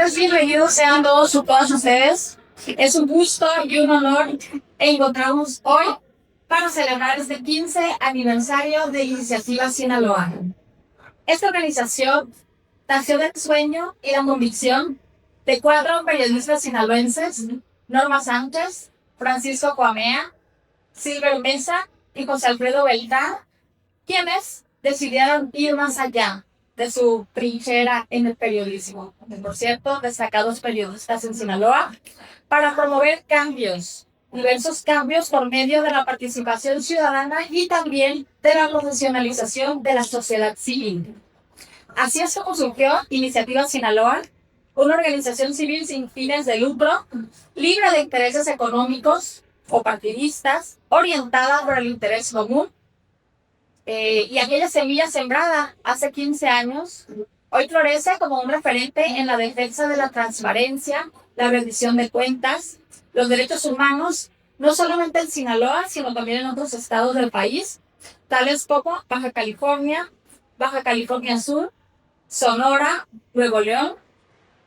tardes, bienvenidos sean todos ustedes. Es un gusto y un honor encontrarnos hoy para celebrar este 15 aniversario de Iniciativa Sinaloa. Esta organización nació del sueño y la convicción de 4 periodistas sinaloenses: Norma Sánchez, Francisco Cuamea, Silver Mesa y José Alfredo Beltrán, quienes decidieron ir más allá de su trinchera en el periodismo, por cierto, destacados periodistas en Sinaloa, para promover cambios, diversos cambios por medio de la participación ciudadana y también de la profesionalización de la sociedad civil. Así es como surgió Iniciativa Sinaloa, una organización civil sin fines de lucro, libre de intereses económicos o partidistas, orientada por el interés común. Y aquella semilla sembrada hace 15 años, hoy florece como un referente en la defensa de la transparencia, la rendición de cuentas, los derechos humanos, no solamente en Sinaloa, sino también en otros estados del país, tales como Baja California Sur, Sonora, Nuevo León,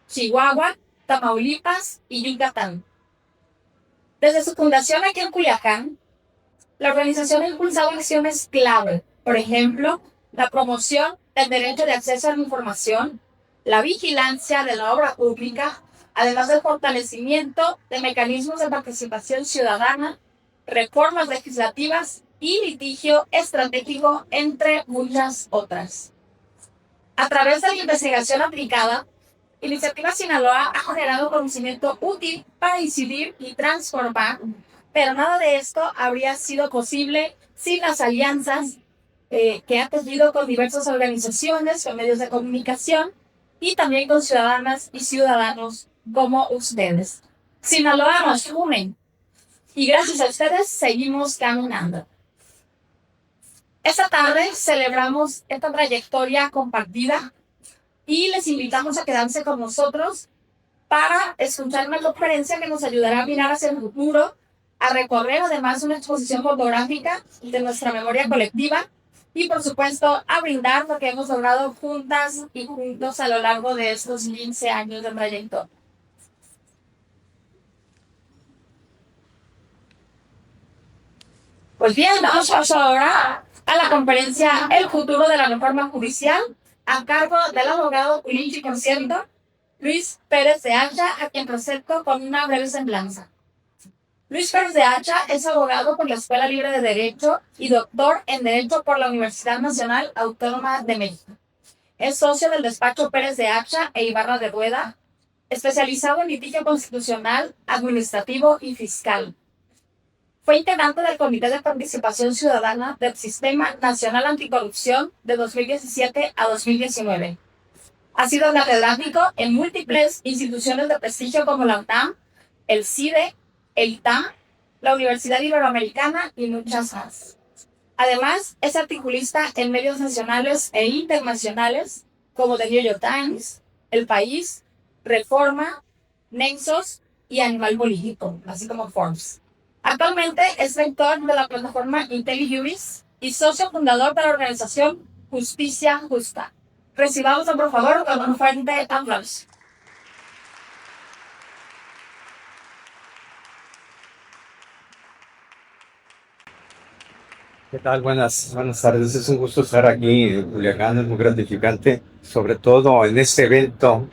Chihuahua, Tamaulipas y Yucatán. Desde su fundación aquí en Culiacán, la organización ha impulsado acciones clave, por ejemplo, la promoción del derecho de acceso a la información, la vigilancia de la obra pública, además del fortalecimiento de mecanismos de participación ciudadana, reformas legislativas y litigio estratégico, entre muchas otras. A través de la investigación aplicada, Iniciativa Sinaloa ha generado conocimiento útil para incidir y transformar, pero nada de esto habría sido posible sin las alianzas que ha tenido con diversas organizaciones, con medios de comunicación y también con ciudadanas y ciudadanos como ustedes. Sinaloa nos une y gracias a ustedes seguimos caminando. Esta tarde celebramos esta trayectoria compartida y les invitamos a quedarse con nosotros para escuchar una conferencia que nos ayudará a mirar hacia el futuro, a recorrer además una exposición fotográfica de nuestra memoria colectiva y por supuesto a brindar lo que hemos logrado juntas y juntos a lo largo de estos 15 años de trayectoria. Pues bien, vamos ahora a la conferencia El futuro de la reforma judicial, a cargo del abogado político, por cierto, Luis Pérez de Hacha, a quien presento con una breve semblanza. Luis Pérez de Hacha es abogado por la Escuela Libre de Derecho y doctor en Derecho por la Universidad Nacional Autónoma de México. Es socio del despacho Pérez de Hacha e Ibarra de Rueda, especializado en litigio constitucional, administrativo y fiscal. Fue integrante del Comité de Participación Ciudadana del Sistema Nacional Anticorrupción de 2017 a 2019. Ha sido catedrático en múltiples instituciones de prestigio como la UNAM, el CIDE, el ITAM, la Universidad Iberoamericana y muchas más. Además, es articulista en medios nacionales e internacionales como The New York Times, El País, Reforma, Nexos y Animal Político, así como Forbes. Actualmente es rector de la plataforma IntelliJuris y socio fundador de la organización Justicia Justa. Recibamos, por favor, con un fuerte aplauso. ¿Qué tal? Buenas tardes. Es un gusto estar aquí en Culiacán, es muy gratificante, sobre todo en este evento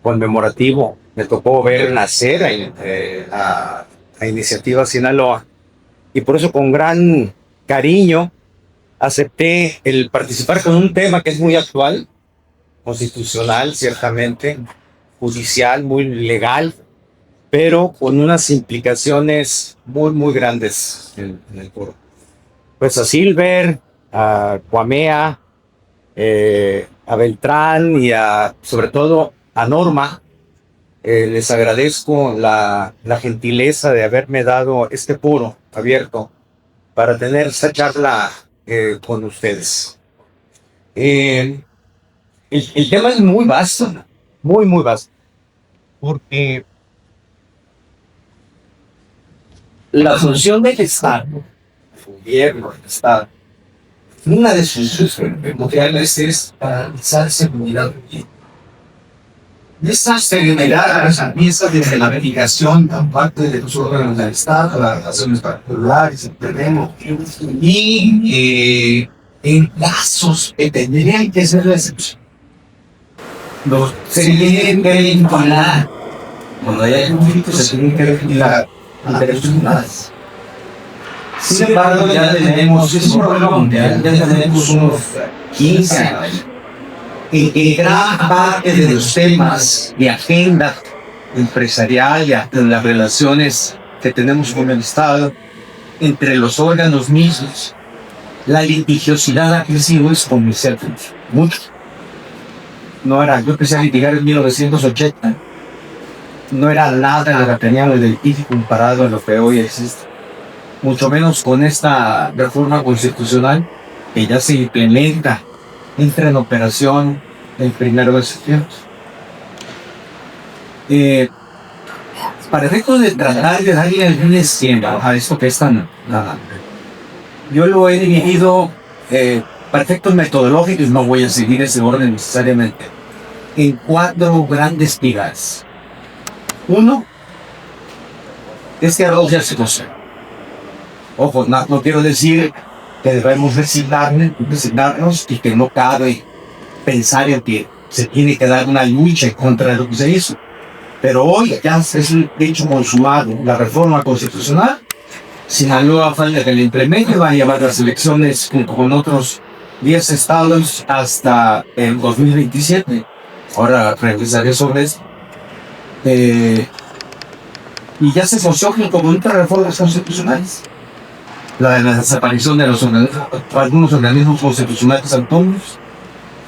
conmemorativo. Me tocó ver nacer a Iniciativa Sinaloa y por eso con gran cariño acepté el participar con un tema que es muy actual, constitucional, ciertamente, judicial, muy legal, pero con unas implicaciones muy grandes en el foro. Pues a Silver, a Cuamea, a Beltrán y sobre todo a Norma, les agradezco la gentileza de haberme dado este foro abierto para tener esta charla con ustedes. El tema es muy vasto, muy vasto, porque la función del Estado, el gobierno del Estado, una de sus primordiales es garantizar seguridad jurídica. esa serenidad empieza desde la mediación por parte de los órganos del Estado, las relaciones particulares, el terreno, y en casos que tendrían que ser la excepción. Se tienen que vincular. Cuando hay conflictos se tienen que vincular ante los tribunales. Sin embargo, ya tenemos, es un problema mundial, ya tenemos unos 15 años en que gran parte de los temas de agenda empresarial y de las relaciones que tenemos con el Estado, entre los órganos mismos, la litigiosidad ha crecido exponencialmente, mucho. No era, yo empecé a litigar en 1980, no era nada de la teníamos del litigio comparado a lo que hoy existe, mucho menos con esta reforma constitucional que ya se implementa, entra en operación el 1 de septiembre. Para efectos de tratar de darle algún esquema a esto que es tan yo lo he dividido para efectos metodológicos, no voy a seguir ese orden necesariamente, en 4 grandes pilares. Uno es que arroja situación. Ojo, no quiero decir que debemos resignarnos y que no cabe pensar en que se tiene que dar una lucha contra lo que se hizo. Pero hoy ya es un hecho consumado la reforma constitucional. Sinaloa falta que le implemente, va a llevar las elecciones junto con otros 10 estados hasta el 2027. Ahora regresaré sobre esto. Y ya se asoció con otras reformas constitucionales. La de la desaparición de algunos organismos constitucionales autónomos,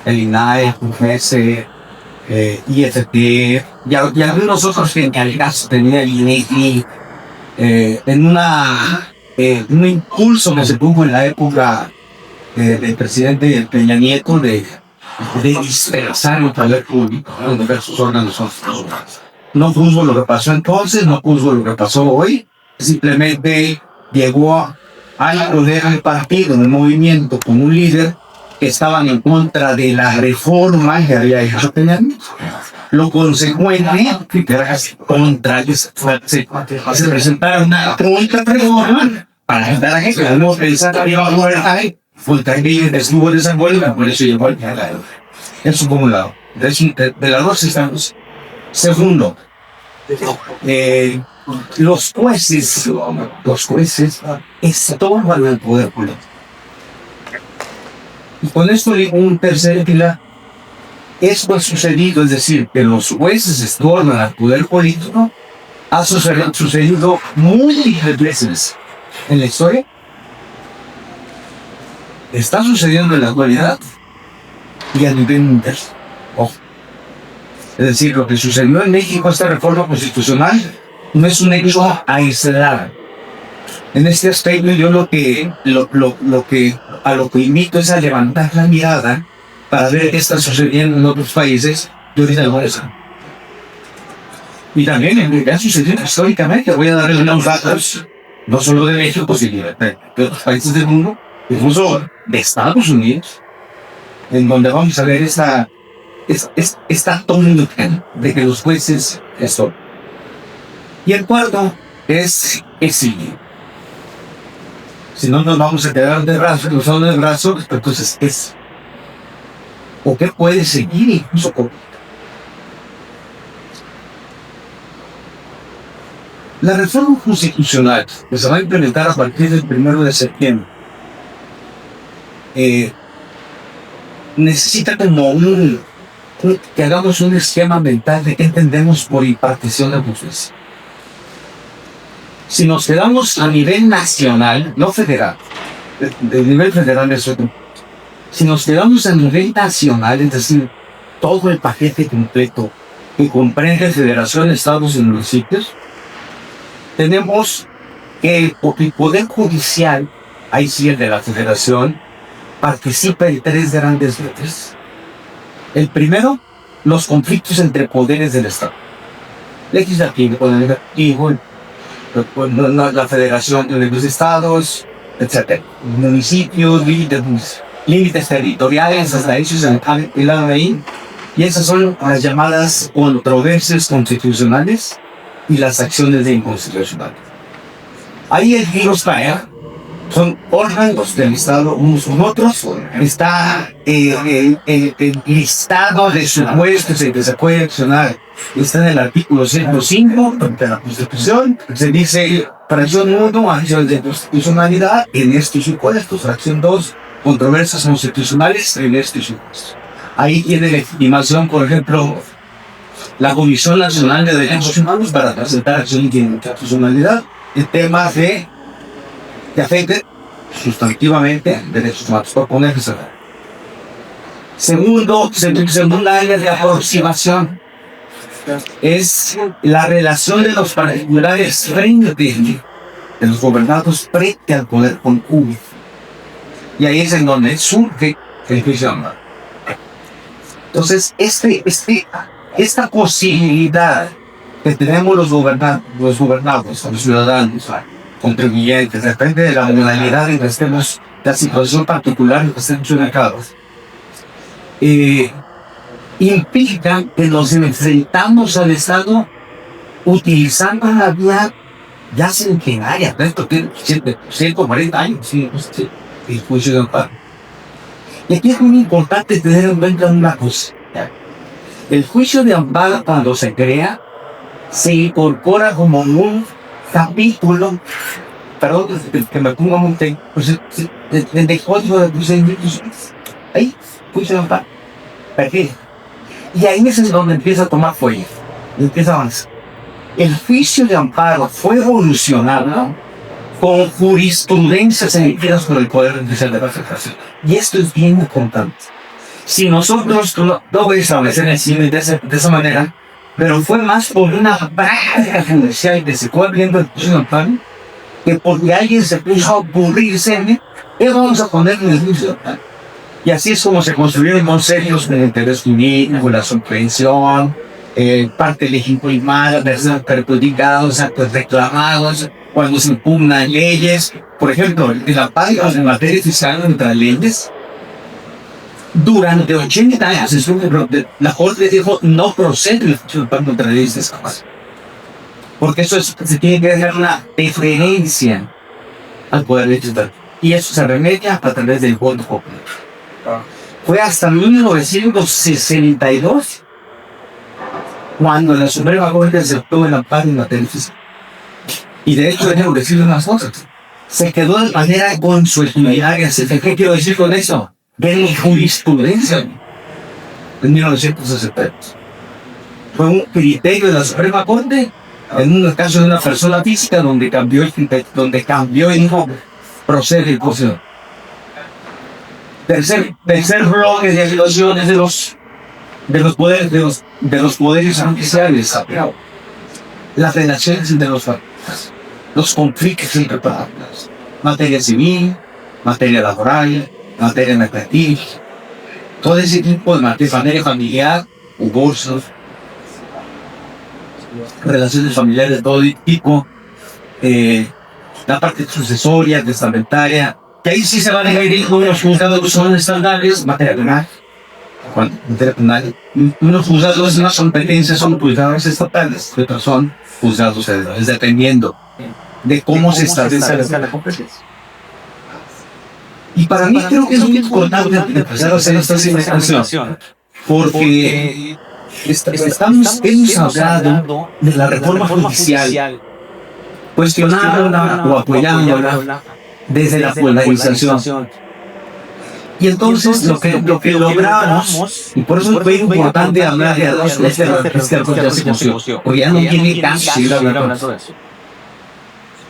el INAE, UGS, IFT, y algunos otros que en el caso tenía el INEGI, en un impulso que se tuvo en la época del presidente Peña Nieto de dispersar el poder público en diversos órganos constitucionales. No juzgo lo que pasó entonces, no juzgo lo que pasó hoy, simplemente llegó al poder del partido, del movimiento, con un líder que estaban en contra de la reforma que había hecho Peña Nieto. Lo consecuente era contra se presentaron una contrarreforma para ayudar a gente. Podemos pensar que iba a gobernar, fue también estuvo de esa huelga, por eso llegó al canal. Eso por un lado. De las dos estamos. Segundo, los jueces estorban el poder político. Y con esto digo un tercer pilar. Esto ha sucedido, es decir, que los jueces estorban al poder político, ha sucedido múltiples veces en la historia. Está sucediendo en la actualidad y a nivel mundial. Ojo. Es decir, lo que sucedió en México, esta reforma constitucional, no es un hecho aislado. En este aspecto yo a lo que invito es a levantar la mirada para ver qué está sucediendo en otros países de origen gruesa. Y también en lo que ha sucedido históricamente, voy a darles unos datos, no solo de México, sino de otros países del mundo, incluso de Estados Unidos, en donde vamos a ver esta tónica de que los jueces estorban. Y el cuarto es exilio. Si no nos vamos a quedar de brazos, cruzados de brazos, entonces es. ¿O qué puede seguir incluso con? La reforma constitucional que se va a implementar a partir del 1 de septiembre necesita como que hagamos un esquema mental de qué entendemos por impartición de justicia. Si nos quedamos a nivel nacional, no federal, de nivel federal es otro. Si nos quedamos a nivel nacional, es decir, todo el paquete completo que comprende federación, estados y municipios, tenemos que el Poder Judicial, ahí sí el de la federación, participa en 3 grandes redes. El primero, los conflictos entre poderes del Estado. Legislativo, ejecutivo, la federación de los estados, etc. Municipios, límites territoriales, hasta ellos se han empilado ahí. Y esas son las llamadas controversias constitucionales y las acciones de inconstitucionalidad. Ahí el virus cae. Son órganos del Estado unos con otros. Está el listado de supuestos en que se puede accionar. Está en el artículo 105 de la Constitución. Se dice, fracción 1, acciones de constitucionalidad en estos supuestos. Fracción 2, controversias constitucionales en estos supuestos. Ahí tiene legitimación, por ejemplo, la Comisión Nacional de Derechos Humanos para presentar acciones de inconstitucionalidad en temas que afecten sustantivamente derechos humanos, por ponerse. Segunda área de aproximación es la relación de los particulares frente de los gobernados frente al poder público. Y ahí es en donde surge el juicio de amparo. Entonces, esta posibilidad que tenemos los gobernados, los ciudadanos, contribuyentes, depende de la modalidad en que estemos, la situación particular en que estemos ubicados, implica que nos enfrentamos al Estado utilizando la vía ya centenaria. Esto tiene 140 años, sí, el juicio de amparo. Y aquí es muy importante tener en cuenta una cosa. El juicio de amparo, cuando se crea, se incorpora como un capítulo, perdón que me ponga un tema, del código de procedimientos. Ahí, juicio de amparo. Perfecto. Y ahí es donde empieza a tomar fuelle, empieza a avanzar. El juicio de amparo fue evolucionado con jurisprudencias emitidas por el Poder Judicial de la Federación. Y esto es bien importante. Si nosotros, no voy a establecer el cine de esa manera, pero fue más por una práctica judicial que se fue abriendo el juicio de amparo, que porque alguien se puso a aburrirse, ¿qué vamos a poner en el juicio de amparo? Y así es como se construyeron consejos de interés jurídico, la subvención, parte legitimada, personas perjudicados, actos reclamados, cuando se impugnan leyes. Por ejemplo, el amparo en materia fiscal contra leyes, durante 80 años, la Corte dijo no procede el juicio de amparo contra leyes de escamas. Porque eso se tiene que dejar una deferencia al Poder Legislativo. Y eso se remedia a través del voto popular. Fue hasta 1962 cuando la Suprema Corte aceptó el amparo en materia fiscal. Y de hecho, déjenme decirle unas cosas. Se quedó de manera consuetudinaria. ¿Qué quiero decir con eso? De jurisprudencia en 1960. Fue un criterio de la Suprema Corte en un caso de una persona física donde cambió el procede el proceso. Tercer bloque de actuaciones de los poderes judiciales, las relaciones entre los familias, los conflictos entre partes, materia civil, materia laboral, materia mercantil, todo ese tipo de materia familiar, divorcios, relaciones familiares de todo tipo, la parte sucesoria, testamentaria, que ahí sí se van a ir unos juzgados que son estándares, materia penal, unos juzgados no son competencias, son juzgados estatales, otros son juzgados federales, dependiendo de cómo se establece la competencia. Y para mí creo que es muy importante empezar a hacer esta investigación, porque hemos hablado de la reforma judicial, cuestionándola o apoyándola desde la polarización. Y entonces lo que logramos, y por eso es muy importante hablar de este porque ya no tiene caso seguir hablando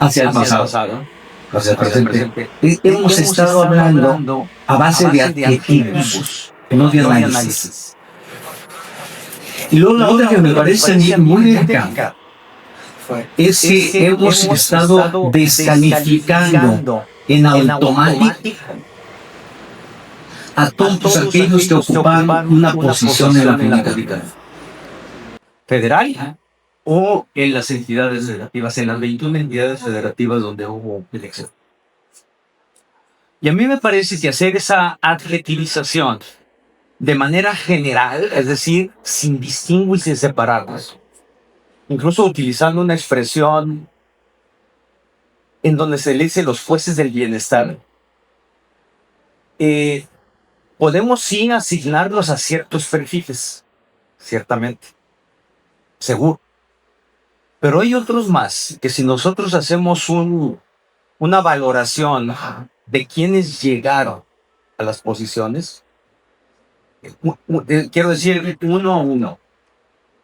hacia el pasado, hacia el presente. Hemos estado hablando a base de adjetivos, no de análisis. Y luego la otra que me parece muy delicada es que hemos estado descalificando en automático a todos aquellos que ocupan una posición en la política federal o en las entidades federativas, en las 21 entidades federativas donde hubo elección. Y a mí me parece que hacer esa adjetivización de manera general, es decir, sin distinguir y sin separarlas. Incluso utilizando una expresión en donde se le dice los jueces del bienestar. Eh, Podemos sí asignarlos a ciertos perfiles, ciertamente, seguro. Pero hay otros más que si nosotros hacemos una valoración de quienes llegaron a las posiciones, quiero decir uno a uno,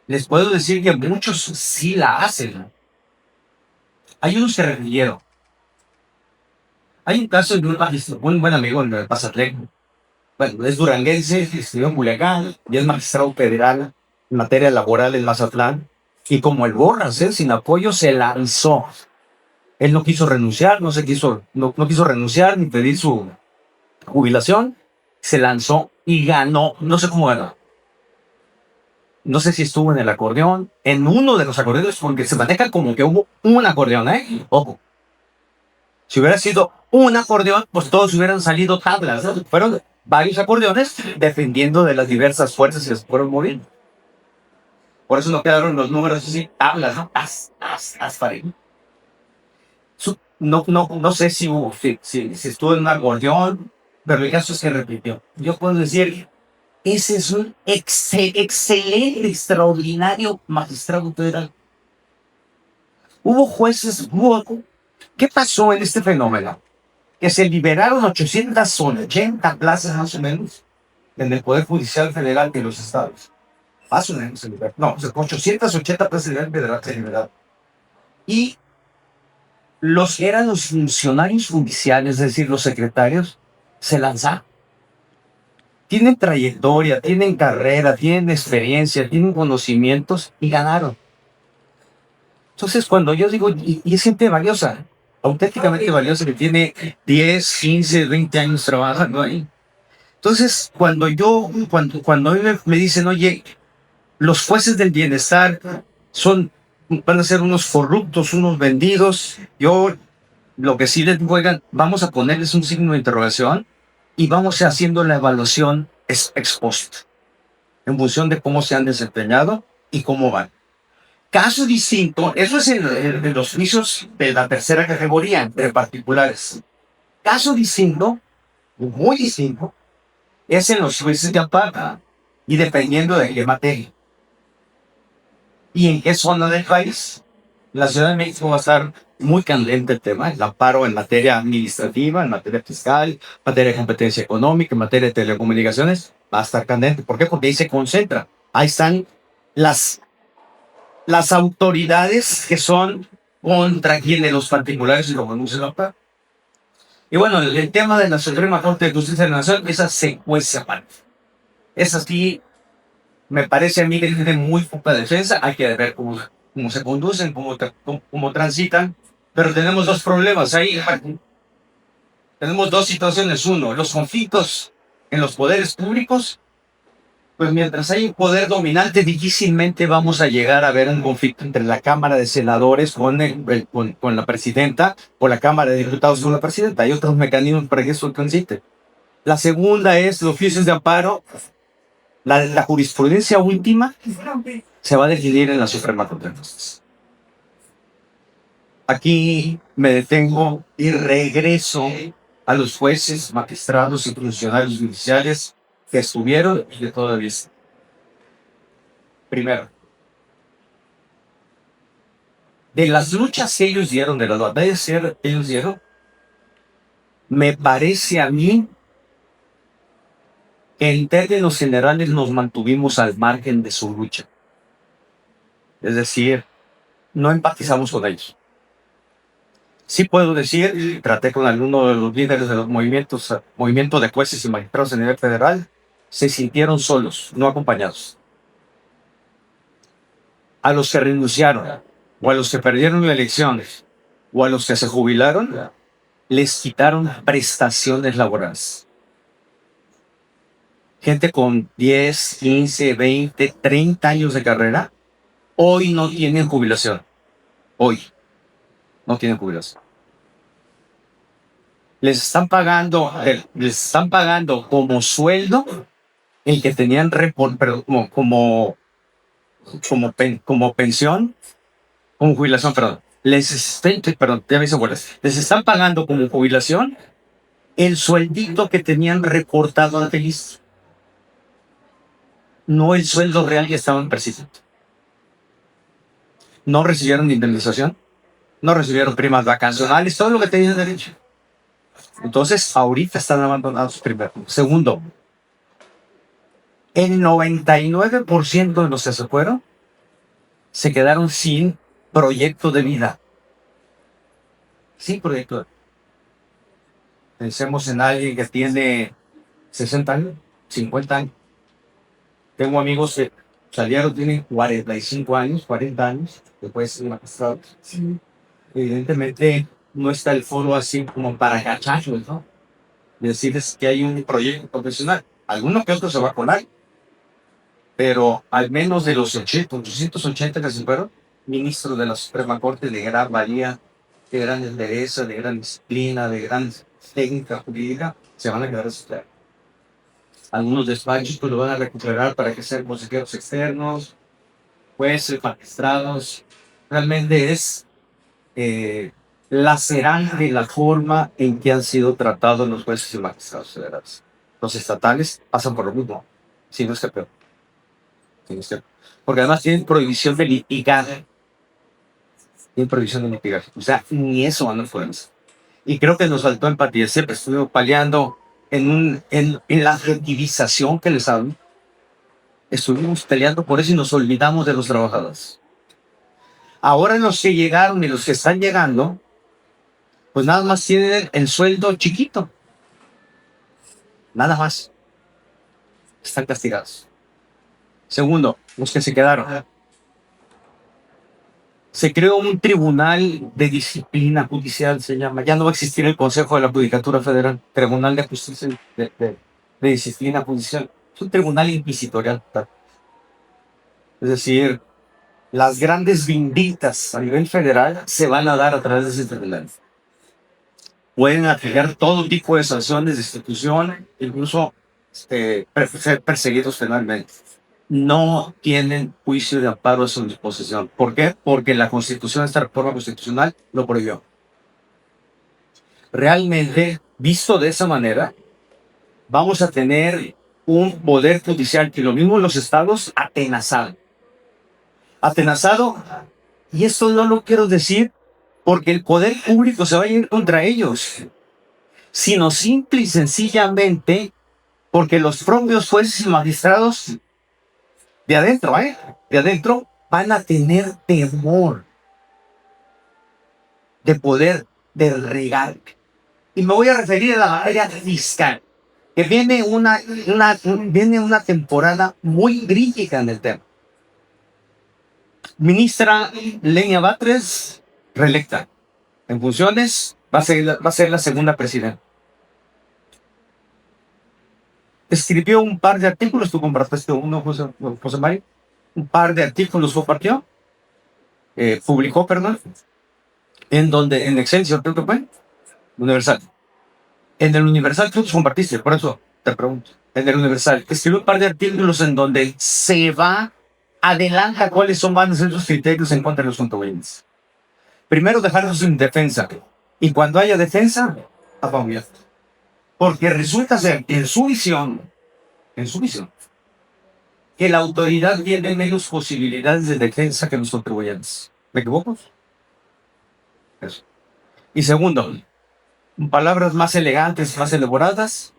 les puedo decir que muchos sí la hacen. Hay unos que repitieron. Hay un caso de un buen amigo en el Pazatlán. Bueno, es duranguense, estudió en Culiacán y es magistrado federal en materia laboral en Mazatlán. Y como el Borras, sin apoyo, se lanzó. Él no quiso renunciar, no quiso renunciar ni pedir su jubilación. Se lanzó y ganó. No sé cómo ganó. No sé si estuvo en el acordeón, en uno de los acordeones, porque se maneja como que hubo un acordeón, ¿eh? Ojo. Si hubiera sido un acordeón, pues todos hubieran salido tablas, ¿no? Fueron varios acordeones defendiendo de las diversas fuerzas que se fueron moviendo. Por eso no quedaron los números así, tablas, ¿no? Para ahí. No sé si estuvo en un acordeón, pero el caso es que repitió. Yo puedo decir, ese es un excelente, extraordinario magistrado federal. Hubo jueces, ¿qué pasó en este fenómeno? Que se liberaron 880 plazas más o menos en el Poder Judicial Federal de los estados. Más o menos se liberaron. No, 880 plazas a nivel federal se liberaron. Y los que eran los funcionarios judiciales, es decir, los secretarios, se lanzaron. Tienen trayectoria, tienen carrera, tienen experiencia, tienen conocimientos y ganaron. Entonces, cuando yo digo, y es gente valiosa, auténticamente valiosa, que tiene 10, 15, 20 años trabajando ahí. Entonces, cuando a mí me dicen, oye, los jueces del bienestar van a ser unos corruptos, unos vendidos, yo lo que sí les digo, oigan, vamos a ponerles un signo de interrogación y vamos haciendo la evaluación ex post, en función de cómo se han desempeñado y cómo van. Caso distinto, eso es en los juicios de la tercera categoría, entre particulares. Caso distinto, muy distinto, es en los jueces de amparo, y dependiendo de qué materia. Y en qué zona del país. La Ciudad de México va a estar muy candente el tema, el amparo en materia administrativa, en materia fiscal, en materia de competencia económica, en materia de telecomunicaciones, va a estar candente. ¿Por qué? Porque ahí se concentra. Ahí están las autoridades que son contra quienes los particulares lo conducen a amparo. Y bueno, el tema de la Suprema Corte de Justicia de la Nación, esa se cuece aparte. Esa sí, me parece a mí que tiene muy poca defensa. Hay que ver cómo se conducen, cómo transitan. Pero tenemos dos problemas ahí. Tenemos dos situaciones. Uno, los conflictos en los poderes públicos. Pues mientras hay un poder dominante, difícilmente vamos a llegar a ver un conflicto entre la Cámara de Senadores con la presidenta o la Cámara de Diputados con la presidenta. Hay otros mecanismos para que eso transite. La segunda es los juicios de amparo. La jurisprudencia última se va a decidir en la Suprema Corte de Justicia. Aquí me detengo y regreso a los jueces, magistrados y funcionarios judiciales que estuvieron y que todavía están. Primero, de las luchas que ellos dieron, de las batallas que ellos dieron, me parece a mí que en términos generales nos mantuvimos al margen de su lucha. Es decir, no empatizamos con ellos. Sí puedo decir, traté con algunos de los líderes de los movimientos de jueces y magistrados a nivel federal, se sintieron solos, no acompañados. A los que renunciaron, o a los que perdieron elecciones, o a los que se jubilaron, les quitaron prestaciones laborales. Gente con 10, 15, 20, 30 años de carrera, hoy no tienen jubilación. Hoy no tienen jubilación. Les están pagando como sueldo el que tenían como pensión, como jubilación, perdón, les están pagando como jubilación el sueldito que tenían reportado ante el ISSSTE, no el sueldo real que estaban percibiendo. No recibieron indemnización, no recibieron primas vacacionales, todo lo que tenían derecho. Entonces, ahorita están abandonados primero. Segundo, el 99% de los que se fueron se quedaron sin proyecto de vida. Sin proyecto de vida. Pensemos en alguien que tiene 60 años, 50 años. Tengo amigos que salieron, tienen 45 años, 40 años, después de ser magistrados. Sí. Evidentemente, no está el foro así como para cacharlos, ¿no? Decirles que hay un proyecto profesional. Alguno que otro se va a colar, pero al menos de los 880 que se fueron, ministros de la Suprema Corte de gran valía, de gran entereza, de gran disciplina, de gran técnica jurídica, se van a quedar asustados. Algunos despachos pues lo van a recuperar para que sean consejeros externos, jueces, magistrados. Realmente es lacerante la forma en que han sido tratados los jueces y magistrados federales. Los estatales pasan por lo mismo, si no es que peor. Si no es que peor. Porque además tienen prohibición de litigar. Tienen prohibición de litigar. O sea, ni eso van a poder hacer. Y creo que nos faltó empatía. Siempre estuvimos peleando en la adjetivización que les hablo. Estuvimos peleando por eso y nos olvidamos de los trabajadores. Ahora los que llegaron y los que están llegando, pues nada más tienen el sueldo chiquito. Nada más. Están castigados. Segundo, los que se quedaron. Se creó un tribunal de disciplina judicial, se llama. Ya no va a existir el Consejo de la Judicatura Federal, Tribunal de Justicia de Disciplina Judicial. Es un tribunal inquisitorial. Es decir, las grandes vindictas a nivel federal se van a dar a través de ese tribunal. Pueden aplicar todo tipo de sanciones, destitución, incluso ser perseguidos penalmente. No tienen juicio de amparo a su disposición. ¿Por qué? Porque la Constitución, esta reforma constitucional, lo prohibió. Realmente, visto de esa manera, vamos a tener un poder judicial que lo mismo en los estados, atenazado. Atenazado, y esto no lo quiero decir porque el poder público se va a ir contra ellos, sino simple y sencillamente porque los propios jueces y magistrados de adentro van a tener temor de poder regar. Y me voy a referir a la materia fiscal, que viene una temporada muy crítica en el tema. Ministra Lenia Batres, reelecta en funciones, va a ser la segunda presidenta. Escribió un par de artículos, tú compartiste uno, José Mario, un par de artículos publicó, en donde, en Excelsior, creo que fue, Universal. En el Universal tú los compartiste, por eso te pregunto. En el Universal, escribió un par de artículos en donde adelanta cuáles van a ser sus criterios en contra de los contribuyentes. Primero, dejarlos sin defensa. Y cuando haya defensa, apabullado. Porque resulta ser, en su visión, que la autoridad tiene menos posibilidades de defensa que los contribuyentes. ¿Me equivoco? Eso. Y segundo, en palabras más elegantes, más elaboradas,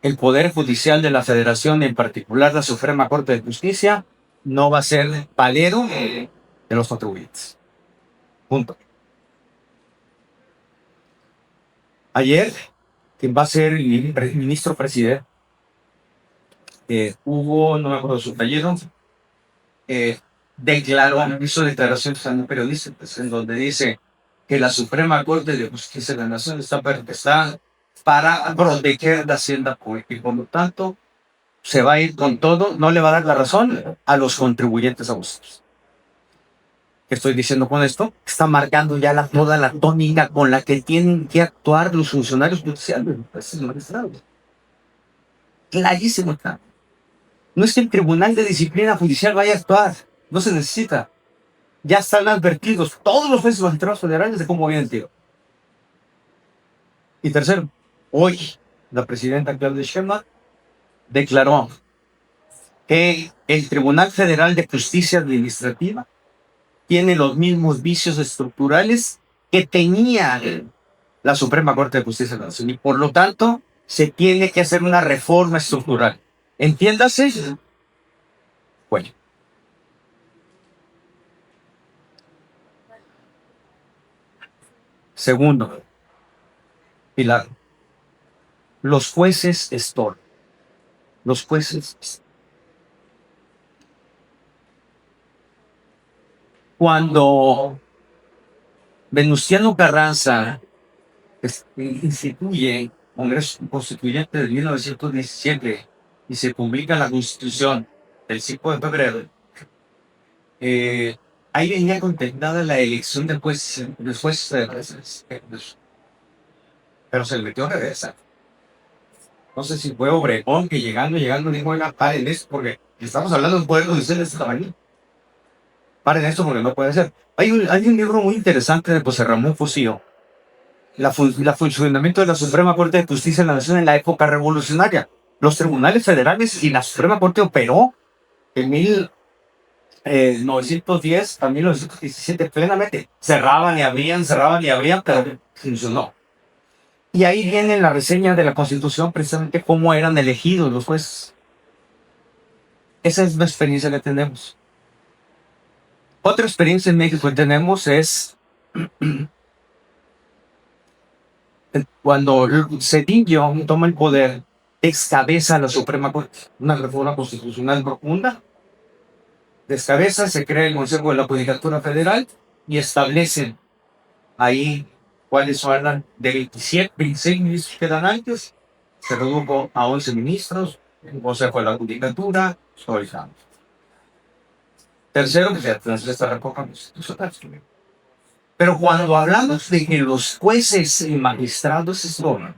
el Poder Judicial de la Federación, en particular la Suprema Corte de Justicia, no va a ser palero de los contribuyentes. Punto. Ayer, quien va a ser el ministro presidente, Hugo, no me acuerdo su apellido, hizo declaraciones a un periodista en donde dice que la Suprema Corte de Justicia de la Nación está para proteger la hacienda pública y por lo tanto se va a ir con todo, no le va a dar la razón a los contribuyentes abusados. ¿Qué estoy diciendo con esto? Está marcando ya toda la tónica con la que tienen que actuar los funcionarios judiciales, los magistrados. Clarísimo está. No es que el Tribunal de Disciplina Judicial vaya a actuar, no se necesita. Ya están advertidos todos los jueces magistrados federales de cómo viene el tiro. Y tercero, hoy la presidenta Claudia Sheinbaum declaró que el Tribunal Federal de Justicia Administrativa tiene los mismos vicios estructurales que tenía la Suprema Corte de Justicia de la Nación y por lo tanto se tiene que hacer una reforma estructural. Entiéndase. Bueno. Segundo, Pilar, los jueces estorban. Los jueces. Cuando Venustiano Carranza instituye Congreso Constituyente de 1917 y se publica la Constitución del 5 de febrero, ahí venía contemplada la elección de los jueces, pero se le metió reversa. No sé si fue Obregón que llegando, dijo, oiga, paren esto, porque estamos hablando de un pueblo de ustedes de tamaño. Paren esto porque no puede ser. Hay un libro muy interesante de José Ramón Fusío, la funcionamiento de la Suprema Corte de Justicia de la Nación en la época revolucionaria. Los tribunales federales y la Suprema Corte operó en 1910 a 1917 plenamente. Cerraban y abrían, pero funcionó. Y ahí viene la reseña de la Constitución, precisamente cómo eran elegidos los jueces. Esa es la experiencia que tenemos. Otra experiencia en México que tenemos es cuando Cedillo toma el poder, descabeza la Suprema Corte, una reforma constitucional profunda, descabeza, se crea el Consejo de la Judicatura Federal y establecen ahí cuáles son de 26 ministros que eran antes, se redujo a 11 ministros, el Consejo de la Judicatura, sobre el tercero, que se hace esta reforma constitucional. Pero cuando hablamos de que los jueces y magistrados estorban,